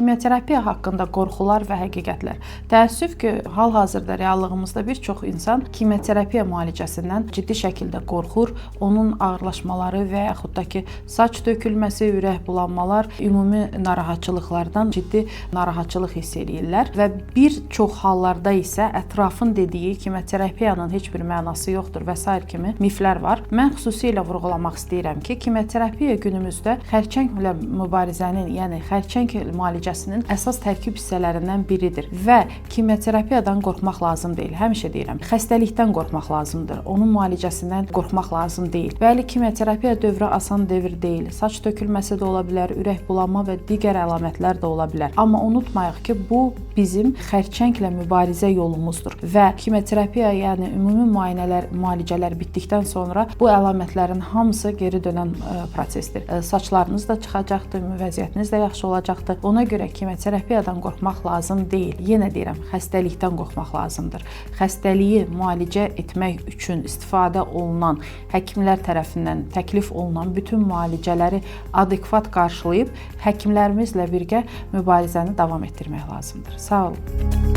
Kimyoterapiya haqqında qorxular və həqiqətlər. Təəssüf ki, hal-hazırda reallığımızda bir çox insan kimyoterapiya müalicəsindən ciddi şəkildə qorxur. Onun ağırlaşmaları və yaxud da ki, saç tökülməsi, ürək bulanmalar, ümumi narahatçılıqlardan ciddi narahatçılıq hiss edirlər və bir çox hallarda isə ətrafın dediyi kimyoterapiyanın heç bir mənası yoxdur və s. kimi miflər var. Mən xüsusilə vurğulamaq istəyirəm ki, kimyoterapiya günümüzdə xərçənglə mübarizənin, yəni xərçəng müalicəsinin əsas tərkib hissələrindən biridir və kimyoterapiyadan qorxmaq lazım deyil. Həmişə deyirəm, xəstəlikdən qorxmaq lazımdır. Onun müalicəsindən qorxmaq lazım deyil. Bəli, kimyoterapiya dövrü asan dövr deyil. Saç tökülməsi də ola bilər, ürək bulanma və digər əlamətlər də ola bilər. Amma unutmayaq ki, bu bizim xərçənglə mübarizə yolumuzdur və kimyoterapiya, yəni ümumi müayinələr, müalicələr bitdikdən sonra bu əlamətlərin hamısı geri dönən prosesdir. Saçlarınız da çıxacaqdır, vəziyyətiniz də yaxşı olacaqdır. Ona görə kimyoterapiyadan qorxmaq lazım deyil. Yenə deyirəm, xəstəlikdən qorxmaq lazımdır. Xəstəliyi müalicə etmək üçün istifadə olunan, həkimlər tərəfindən təklif olunan bütün müalicələri adekvat qarşılayıb həkimlərimizlə birgə mübarizəni davam etdirmək lazımdır. Sağ olun.